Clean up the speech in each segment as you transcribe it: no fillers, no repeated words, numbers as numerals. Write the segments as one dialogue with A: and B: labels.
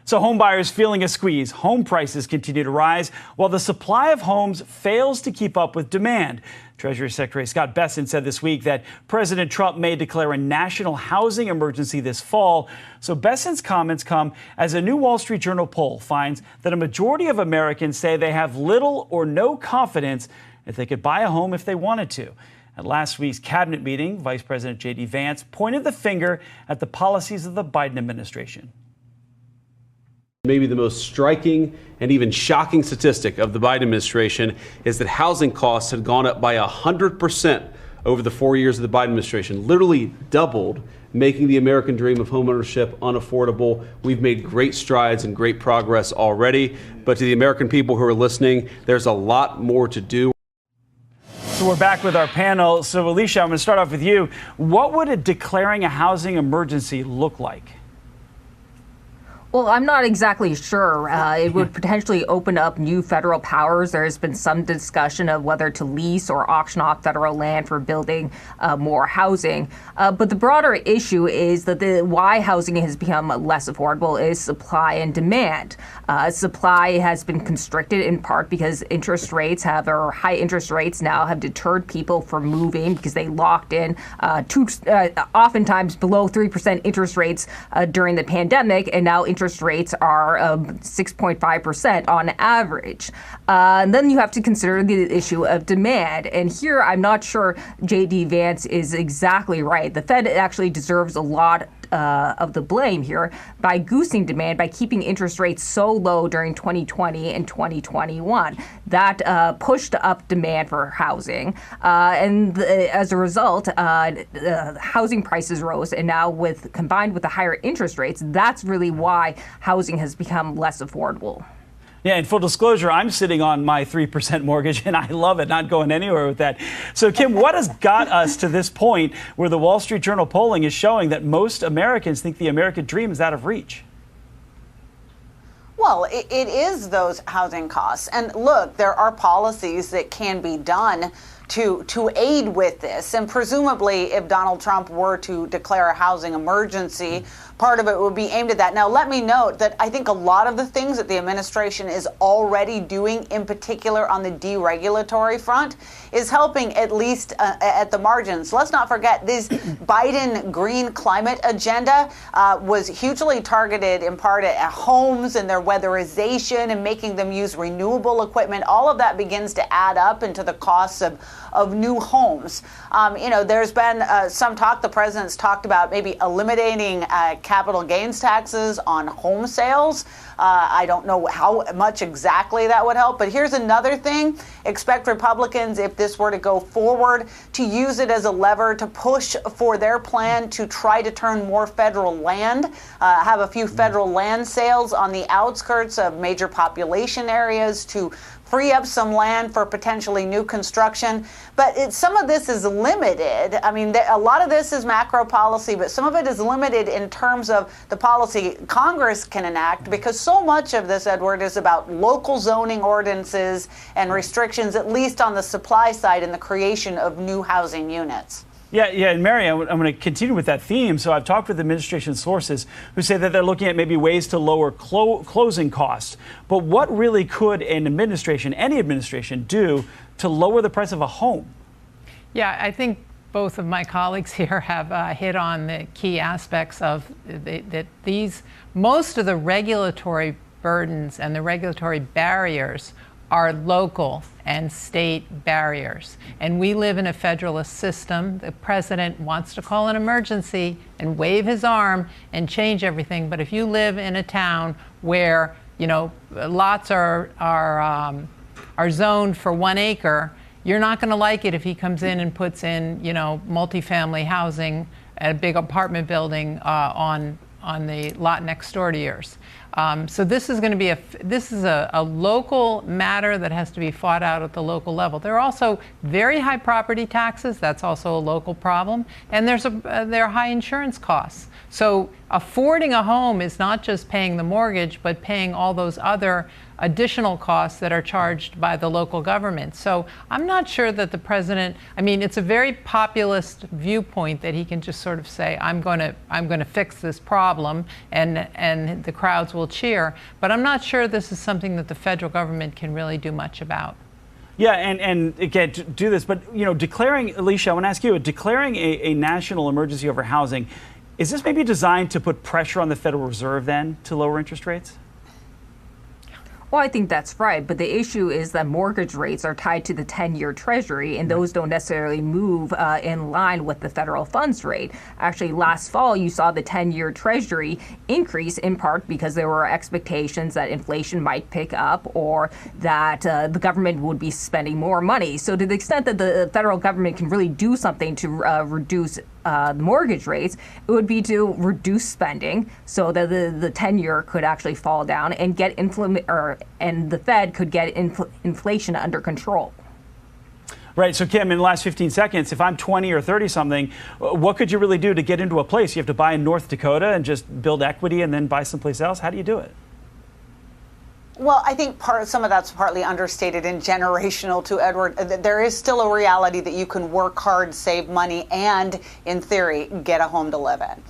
A: So home buyers feeling a squeeze. Home prices continue to rise while the supply of homes fails to keep up with demand. Treasury Secretary Scott Bessent said this week that President Trump may declare a national housing emergency this fall. So Bessent's comments come as a new Wall Street Journal poll finds that a majority of Americans say they have little or no confidence that they could buy a home if they wanted to. At last week's cabinet meeting, Vice President J.D. Vance pointed the finger at the policies of the Biden administration.
B: Maybe the most striking and even shocking statistic of the Biden administration is that housing costs had gone up by 100% over the 4 years of the Biden administration, literally doubled, making the American dream of homeownership unaffordable. We've made great strides and great progress already, but to the American people who are listening, there's a lot more to do.
A: So we're back with our panel. So Alicia, I'm going to start off with you. What would declaring a housing emergency look like?
C: Well, I'm not exactly sure. It would potentially open up new federal powers. There has been some discussion of whether to lease or auction off federal land for building more housing. But the broader issue is that why housing has become less affordable is supply and demand. Supply has been constricted in part because high interest rates now have deterred people from moving because they locked in oftentimes below 3% interest rates during the pandemic, and now interest rates are 6.5% on average. And then you have to consider the issue of demand. And here, I'm not sure J.D. Vance is exactly right. The Fed actually deserves a lot of the blame here by goosing demand by keeping interest rates so low during 2020 and 2021. That pushed up demand for housing. And as a result, housing prices rose. And now combined with the higher interest rates, that's really why housing has become less affordable.
A: Yeah, and full disclosure, I'm sitting on my 3% mortgage, and I love it, not going anywhere with that. So, Kim, what has got us to this point where the Wall Street Journal polling is showing that most Americans think the American dream is out of reach?
D: Well, it is those housing costs. And look, there are policies that can be done to aid with this. And presumably, if Donald Trump were to declare a housing emergency, part of it would be aimed at that. Now, let me note that I think a lot of the things that the administration is already doing, in particular on the deregulatory front, is helping at least at the margins. Let's not forget this Biden green climate agenda was hugely targeted in part at homes and their weatherization and making them use renewable equipment. All of that begins to add up into the costs of new homes. There's been some talk, the president's talked about maybe eliminating capital gains taxes on home sales. I don't know how much exactly that would help, but here's another thing. Expect Republicans, if this were to go forward, to use it as a lever to push for their plan to try to turn more federal land, have a few federal land sales on the outskirts of major population areas to free up some land for potentially new construction. But some of this is limited. I mean, a lot of this is macro policy, but some of it is limited in terms of the policy Congress can enact, because so much of this, Edward, is about local zoning ordinances and restrictions, at least on the supply side, in the creation of new housing units.
A: Yeah, and Mary, I'm going to continue with that theme. So I've talked with administration sources who say that they're looking at maybe ways to lower closing costs. But what really could any administration, do to lower the price of a home?
E: Yeah, I think both of my colleagues here have hit on the key aspects of that. Most of the regulatory burdens and the regulatory barriers are local and state barriers. And we live in a federalist system. The president wants to call an emergency and wave his arm and change everything. But if you live in a town where, lots are zoned for 1 acre, you're not going to like it if he comes in and puts in, multifamily housing at a big apartment building on the lot next door to yours. So this is going to be a local matter that has to be fought out at the local level. There are also very high property taxes. That's also a local problem. And there are high insurance costs. So affording a home is not just paying the mortgage, but paying all those other additional costs that are charged by the local government. So I'm not sure that the president, I mean, it's a very populist viewpoint that he can just sort of say, I'm going to fix this problem, and the crowds will cheer. But I'm not sure this is something that the federal government can really do much about.
A: Yeah, and again, to do this, but declaring, Alicia, I want to ask you, declaring a national emergency over housing, is this maybe designed to put pressure on the Federal Reserve then to lower interest rates?
C: Well, I think that's right. But the issue is that mortgage rates are tied to the 10-year Treasury, and those don't necessarily move in line with the federal funds rate. Actually, last fall, you saw the 10-year Treasury increase in part because there were expectations that inflation might pick up or that the government would be spending more money. So to the extent that the federal government can really do something to reduce mortgage rates, it would be to reduce spending so that the 10-year could actually fall down and get and the Fed could get inflation under control.
A: Right. So, Kim, in the last 15 seconds, if I'm 20 or 30 something, what could you really do to get into a place? You have to buy in North Dakota and just build equity and then buy someplace else? How do you do it?
D: Well, I think some of that's partly understated and generational to Edward. There is still a reality that you can work hard, save money, and, in theory, get a home to live in.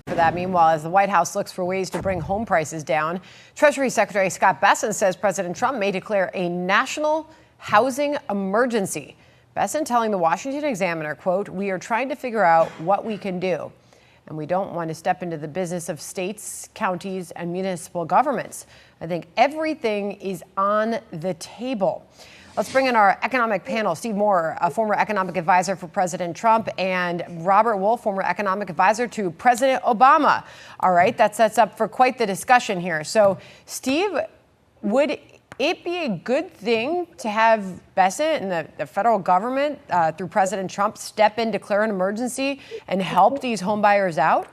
F: For that, meanwhile, as the White House looks for ways to bring home prices down, Treasury Secretary Scott Bessent says President Trump may declare a national housing emergency. Bessent telling the Washington Examiner, quote, "We are trying to figure out what we can do, and we don't want to step into the business of states, counties, and municipal governments. I think everything is on the table." Let's bring in our economic panel. Steve Moore, a former economic advisor for President Trump, and Robert Wolf, former economic advisor to President Obama. All right, that sets up for quite the discussion here. So, Steve, would it be a good thing to have Bessent and the federal government, through President Trump, step in, declare an emergency, and help these home buyers out?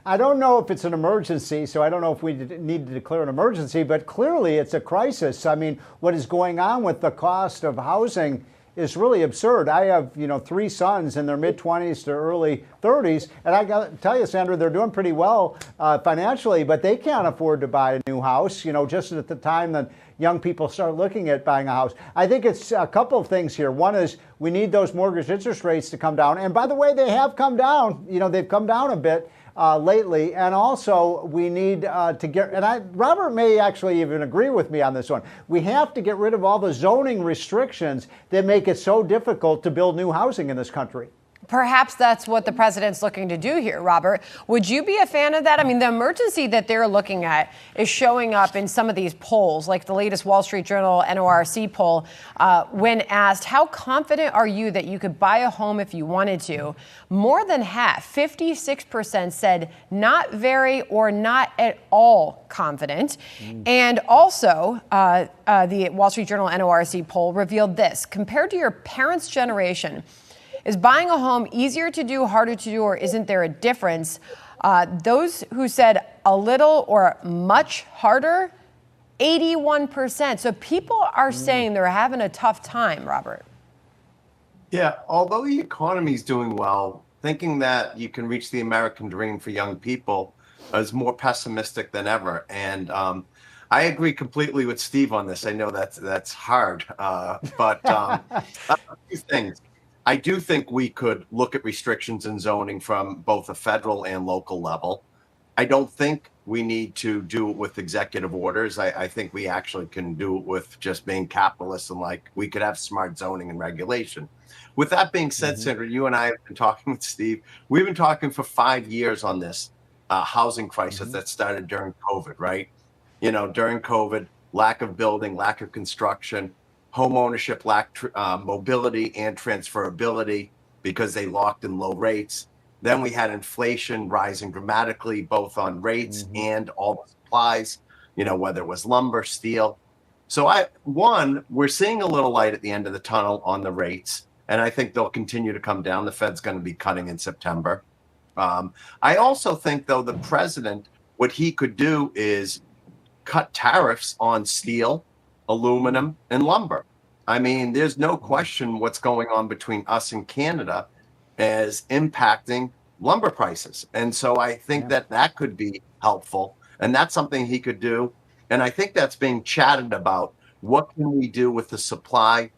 G: I don't know if it's an emergency, so I don't know if we need to declare an emergency, but clearly it's a crisis. I mean, what is going on with the cost of housing is really absurd. I have, 3 sons in their mid-20s to early 30s, and I got to tell you, Sandra, they're doing pretty well financially, but they can't afford to buy a new house, just at the time that young people start looking at buying a house. I think it's a couple of things here. One is we need those mortgage interest rates to come down. And by the way, they have come down. They've come down a bit lately. And also we need to get, and Robert may actually even agree with me on this one. We have to get rid of all the zoning restrictions that make it so difficult to build new housing in this country.
F: Perhaps that's what the president's looking to do here, Robert. Would you be a fan of that? I mean, the emergency that they're looking at is showing up in some of these polls, like the latest Wall Street Journal NORC poll, when asked, how confident are you that you could buy a home if you wanted to? More than half, 56%, said not very or not at all confident. And also, the Wall Street Journal NORC poll revealed this. Compared to your parents' generation, is buying a home easier to do, harder to do, or isn't there a difference? Those who said a little or much harder, 81%. So people are saying they're having a tough time, Robert.
H: Yeah, although the economy is doing well, thinking that you can reach the American dream for young people is more pessimistic than ever. And I agree completely with Steve on this. I know that's hard, but a few things. I do think we could look at restrictions and zoning from both a federal and local level. I don't think we need to do it with executive orders. I think we actually can do it with just being capitalists, and like we could have smart zoning and regulation. With that being said, Sandra, you and I have been talking with Steve. We've been talking for 5 years on this housing crisis that started during COVID, right? During COVID, lack of building, lack of construction, home ownership lacked mobility and transferability because they locked in low rates. Then we had inflation rising dramatically, both on rates and all the supplies, whether it was lumber, steel. So we're seeing a little light at the end of the tunnel on the rates, and I think they'll continue to come down. The Fed's going to be cutting in September. I also think, though, the president, what he could do is cut tariffs on steel, aluminum, and lumber. I mean, there's no question what's going on between us and Canada is impacting lumber prices. And so I think that could be helpful. And that's something he could do. And I think that's being chatted about. What can we do with the supply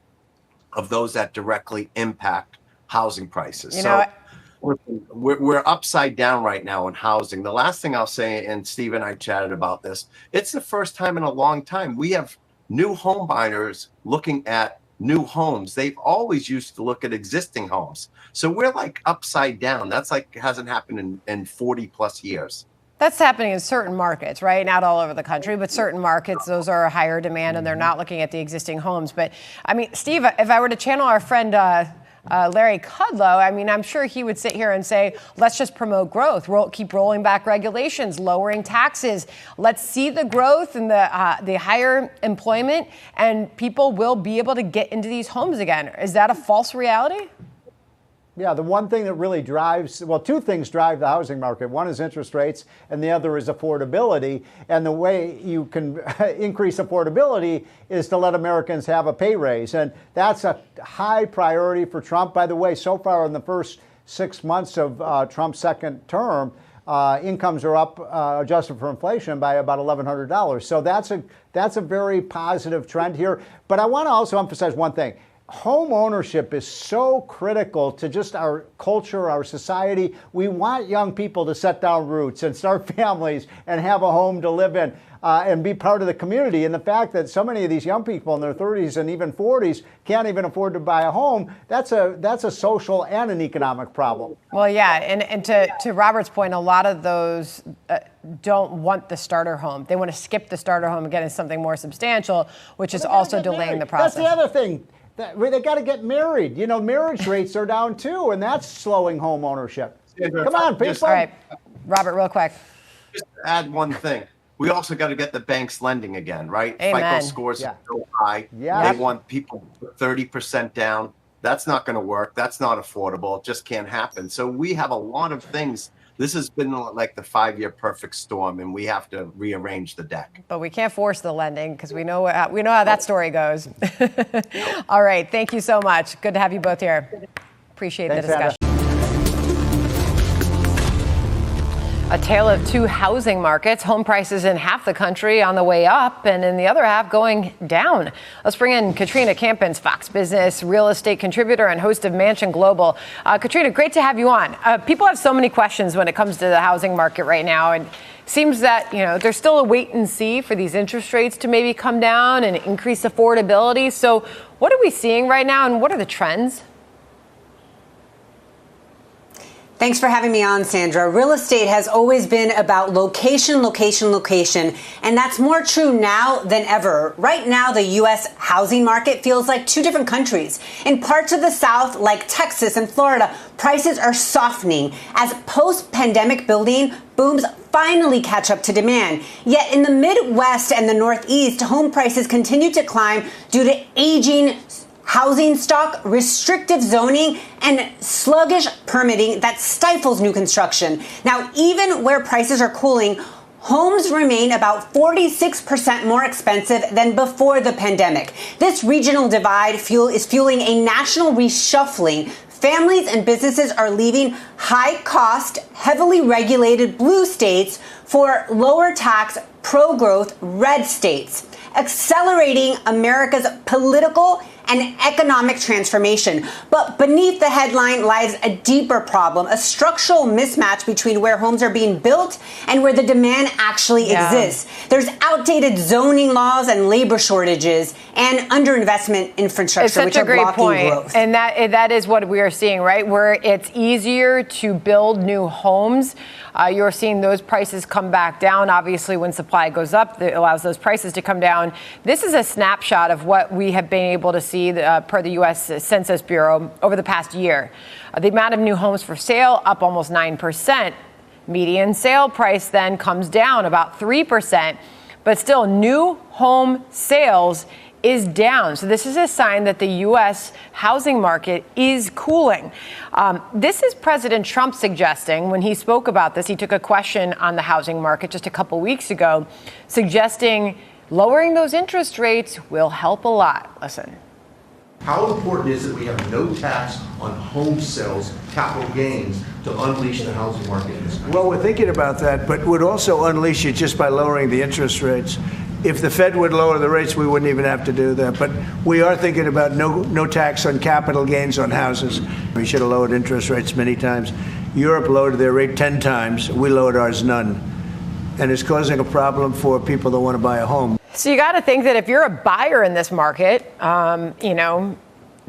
H: of those that directly impact housing prices? We're upside down right now in housing. The last thing I'll say, and Steve and I chatted about this, it's the first time in a long time we have new home buyers looking at new homes. They've always used to look at existing homes. So we're like upside down. That's like hasn't happened in 40 plus years.
F: That's happening in certain markets, right? Not all over the country, but certain markets, those are higher demand and they're not looking at the existing homes. But I mean, Steve, if I were to channel our friend Larry Kudlow, I mean, I'm sure he would sit here and say, let's just promote growth, keep rolling back regulations, lowering taxes. Let's see the growth and the higher employment, and people will be able to get into these homes again. Is that a false reality?
G: Yeah, the one thing that really drives, well, two things drive the housing market. One is interest rates, and the other is affordability. And the way you can increase affordability is to let Americans have a pay raise. And that's a high priority for Trump. By the way, so far in the first 6 months of Trump's second term, incomes are up, adjusted for inflation, by about $1,100. So that's a very positive trend here. But I want to also emphasize one thing. Home ownership is so critical to just our culture, our society. We want young people to set down roots and start families and have a home to live in and be part of the community. And the fact that so many of these young people in their 30s and even 40s can't even afford to buy a home, that's a social and an economic problem.
F: Well, yeah, and to Robert's point, a lot of those don't want the starter home. They want to skip the starter home and get into something more substantial, which is also delaying the process.
G: That's the other thing. They got to get married. You know, marriage rates are down too, and that's slowing home ownership. Come on, people.
F: All right, Robert, real quick.
H: Just to add one thing. We also got to get the banks lending again, right?
F: Amen.
H: FICO scores are so high.
G: Yeah.
H: They want people 30% down. That's not going to work. That's not affordable. It just can't happen. So we have a lot of things. This has been like the 5-year perfect storm, and we have to rearrange the deck.
F: But we can't force the lending because we know how that story goes. All right. Thank you so much. Good to have you both here. Appreciate the discussion. A tale of two housing markets, home prices in half the country on the way up and in the other half going down. Let's bring in Katrina Campins, Fox Business real estate contributor and host of Mansion Global. Katrina, great to have you on. People have so many questions when it comes to the housing market right now, and seems that, there's still a wait and see for these interest rates to maybe come down and increase affordability. So what are we seeing right now, and what are the trends?
I: Thanks for having me on, Sandra. Real estate has always been about location, location, location, and that's more true now than ever. Right now, the U.S. housing market feels like two different countries. In parts of the South, like Texas and Florida, prices are softening as post-pandemic building booms finally catch up to demand. Yet in the Midwest and the Northeast, home prices continue to climb due to aging housing stock, restrictive zoning, and sluggish permitting that stifles new construction. Now, even where prices are cooling, homes remain about 46% more expensive than before the pandemic. This regional divide is fueling a national reshuffling. Families and businesses are leaving high-cost, heavily regulated blue states for lower-tax, pro-growth red states, accelerating America's political and economic transformation. But beneath the headline lies a deeper problem, a structural mismatch between where homes are being built and where the demand actually exists. There's outdated zoning laws and labor shortages and underinvestment infrastructure, which are blocking growth.
F: And that is what we are seeing, right? Where it's easier to build new homes. You're seeing those prices come back down. Obviously, when supply goes up, it allows those prices to come down. This is a snapshot of what we have been able to see per the U.S. Census Bureau over the past year. The amount of new homes for sale up almost 9%. Median sale price then comes down about 3%. But still, new home sales is down. So this is a sign that the U.S. housing market is cooling. This is President Trump suggesting when he spoke about this. He took a question on the housing market just a couple weeks ago, suggesting lowering those interest rates will help a lot. Listen.
J: How important is it we have no tax on home sales, capital gains, to unleash the housing market in this country?
K: Well, we're thinking about that, but would also unleash it just by lowering the interest rates. If the Fed would lower the rates, we wouldn't even have to do that. But we are thinking about no tax on capital gains on houses. We should have lowered interest rates many times. Europe lowered their rate 10 times. We lowered ours none. And it's causing a problem for people that want to buy a home.
F: So you got to think that if you're a buyer in this market,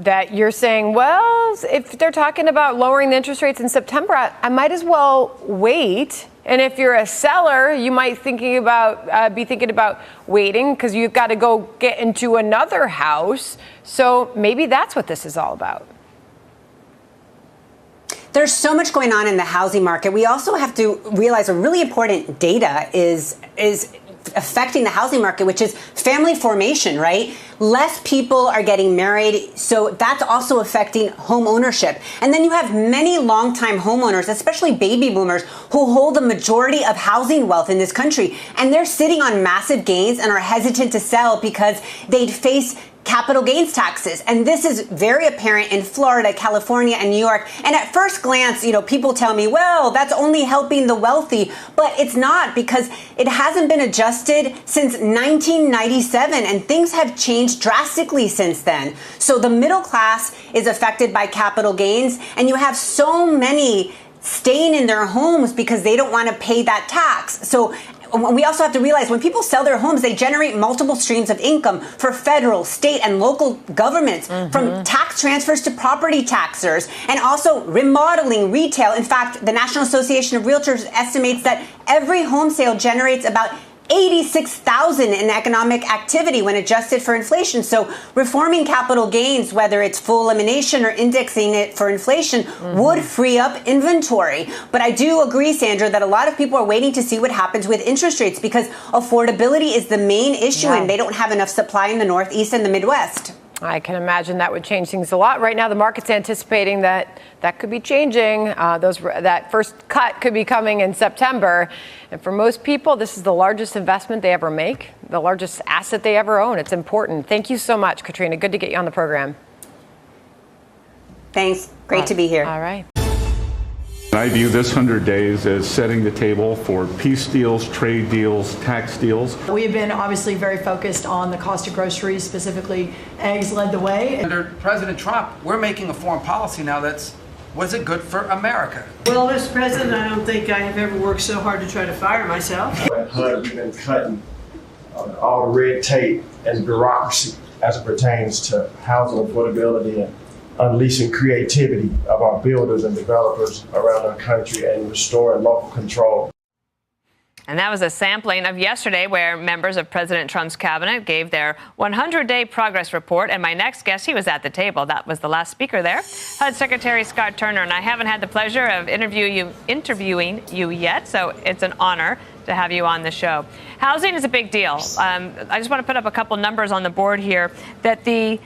F: that you're saying, well, if they're talking about lowering the interest rates in September, I might as well wait. And if you're a seller, you might be thinking about waiting because you've got to go get into another house. So maybe that's what this is all about.
I: There's so much going on in the housing market. We also have to realize a really important data is affecting the housing market, which is family formation, right? Less people are getting married, so that's also affecting home ownership. And then you have many longtime homeowners, especially baby boomers, who hold the majority of housing wealth in this country. And they're sitting on massive gains and are hesitant to sell because they'd face capital gains taxes. And this is very apparent in Florida, California, and New York. And at first glance, people tell me, well, that's only helping the wealthy. But it's not, because it hasn't been adjusted since 1997, and things have changed drastically since then. So the middle class is affected by capital gains, and you have so many staying in their homes because they don't want to pay that tax. So we also have to realize when people sell their homes, they generate multiple streams of income for federal, state, and local governments, from tax transfers to property taxers, and also remodeling, retail. In fact, the National Association of Realtors estimates that every home sale generates about $86,000 in economic activity when adjusted for inflation. So reforming capital gains, whether it's full elimination or indexing it for inflation, would free up inventory. But I do agree, Sandra, that a lot of people are waiting to see what happens with interest rates, because affordability is the main issue, and they don't have enough supply in the Northeast and the Midwest.
F: I can imagine that would change things a lot. Right now, the market's anticipating that could be changing. That first cut could be coming in September. And for most people, this is the largest investment they ever make, the largest asset they ever own. It's important. Thank you so much, Katrina. Good to get you on the program.
I: Thanks. Great to be here.
F: All right.
L: I view this 100 days as setting the table for peace deals, trade deals, tax deals.
M: We have been obviously very focused on the cost of groceries, specifically eggs led the way.
N: Under President Trump, we're making a foreign policy now was it good for America?
M: Well, Mr. President, I don't think I have ever worked so hard to try to fire myself.
O: At HUD, we've been cutting all the red tape and bureaucracy as it pertains to housing affordability and unleashing creativity of our builders and developers around our country and restoring local control.
P: And that was a sampling of yesterday, where members of President Trump's cabinet gave their 100-day progress report. And my next guest, he was at the table. That was the last speaker there, HUD Secretary Scott Turner. And I haven't had the pleasure of interviewing you yet, so it's an honor to have you on the show. Housing is a big deal. I just want to put up a couple numbers on the board here, that the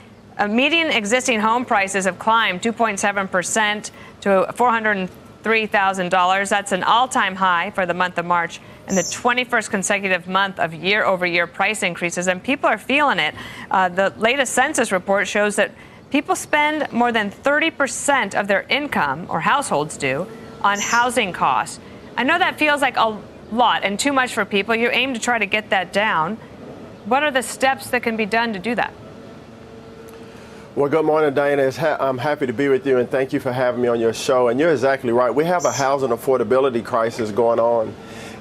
P: median existing home prices have climbed 2.7% to $403,000. That's an all-time high for the month of March, and the 21st consecutive month of year-over-year price increases, and people are feeling it. The latest census report shows that people spend more than 30% of their income, or households do, on housing costs. I know that feels like a lot and too much for people. You aim to try to get that down. What are the steps that can be done to do that?
O: Well, good morning, Diana. I'm happy to be with you, and thank you for having me on your show. And you're exactly right. We have a housing affordability crisis going on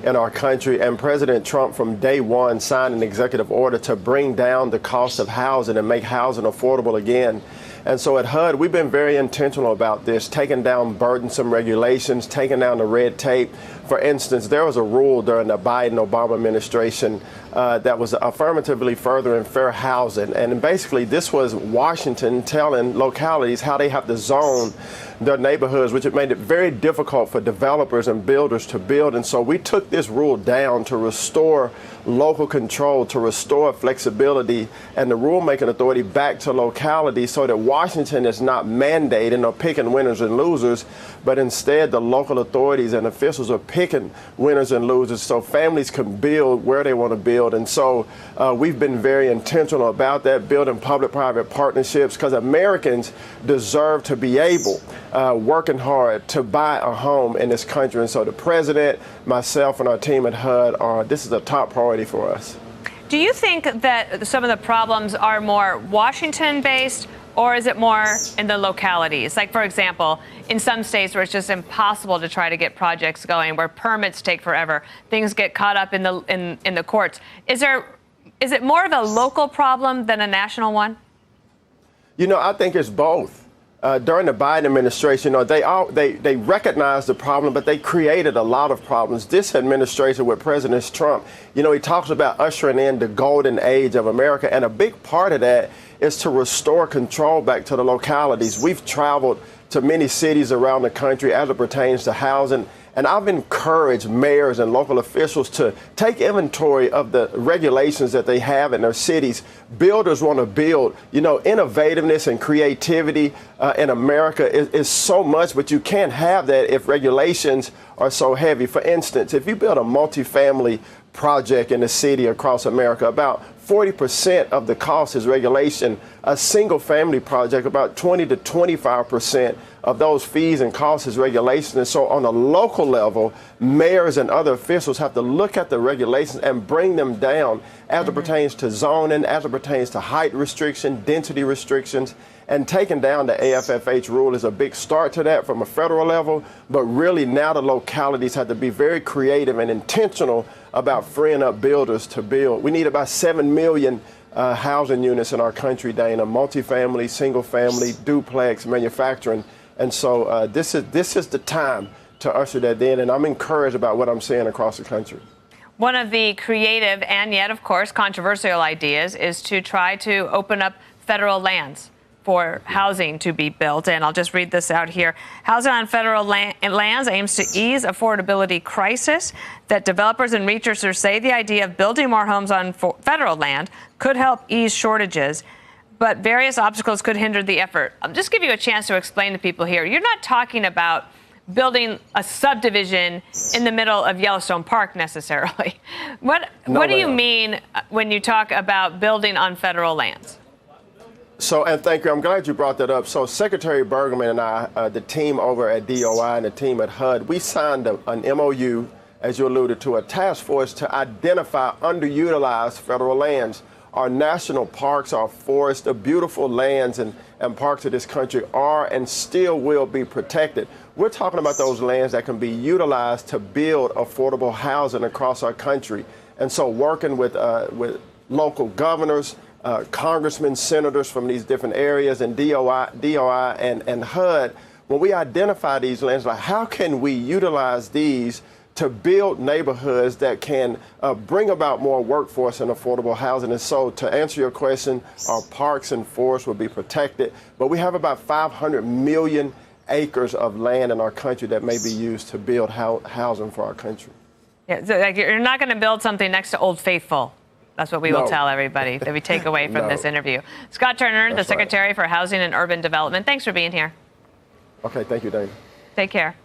O: in our country, and President Trump from day one signed an executive order to bring down the cost of housing and make housing affordable again. And so at HUD, we've been very intentional about this, taking down burdensome regulations, taking down the red tape. For instance, there was a rule during the Biden-Obama administration that was affirmatively furthering fair housing. And basically, this was Washington telling localities how they have to zone their neighborhoods, which it made it very difficult for developers and builders to build. And so we took this rule down to restore local control, to restore flexibility and the rulemaking authority back to localities, so that Washington is not mandating or picking winners and losers, but instead the local authorities and officials are picking winners and losers so families can build where they want to build. And so we've been very intentional about that, building public-private partnerships, because Americans deserve to be able, working hard, to buy a home in this country. And so the president, myself, and our team at HUD, this is a top priority for us.
P: Do you think that some of the problems are more Washington-based, or is it more in the localities? Like, for example, in some states where it's just impossible to try to get projects going, where permits take forever, things get caught up in the courts. Is it more of a local problem than a national one?
O: You know, I think it's both. During the Biden administration, they recognized the problem, but they created a lot of problems. This administration with President Trump, he talks about ushering in the golden age of America. And a big part of that is to restore control back to the localities. We've traveled to many cities around the country as it pertains to housing. And I've encouraged mayors and local officials to take inventory of the regulations that they have in their cities. Builders want to build. Innovativeness and creativity in America is so much, but you can't have that if regulations are so heavy. For instance, if you build a multifamily project in a city across America, about 40% of the cost is regulation. A single family project, about 20 to 25% of those fees and costs is regulation. And so on a local level, mayors and other officials have to look at the regulations and bring them down as it pertains to zoning, as it pertains to height restriction, density restrictions. And taking down the AFFH rule is a big start to that from a federal level. But really now the localities have to be very creative and intentional about freeing up builders to build. We need about 7 million housing units in our country, Dana, multifamily, single family, duplex, manufacturing. And so this is the time to usher that in. And I'm encouraged about what I'm seeing across the country.
P: One of the creative and yet, of course, controversial ideas is to try to open up federal lands for housing to be built. And I'll just read this out here. Housing on federal lands aims to ease affordability crisis. That developers and researchers say the idea of building more homes on federal land could help ease shortages, but various obstacles could hinder the effort. I'll just give you a chance to explain to people here. You're not talking about building a subdivision in the middle of Yellowstone Park necessarily. What do you mean when you talk about building on federal lands?
O: So, and thank you. I'm glad you brought that up. So Secretary Bergman and I, the team over at DOI and the team at HUD, we signed an MOU, as you alluded to, a task force to identify underutilized federal lands. Our national parks, our forests, the beautiful lands and parks of this country are and still will be protected. We're talking about those lands that can be utilized to build affordable housing across our country. And so working with local governors, congressmen, senators from these different areas, and DOI and HUD, when we identify these lands, like how can we utilize these to build neighborhoods that can bring about more workforce and affordable housing. And so to answer your question, our parks and forests will be protected, but we have about 500 million acres of land in our country that may be used to build housing for our country.
P: Yeah, so like you're not going to build something next to Old Faithful. That's what we will tell everybody that we take away from this interview. Scott Turner, the Secretary for Housing and Urban Development. Thanks for being here.
O: Okay, thank you, Dana.
P: Take care.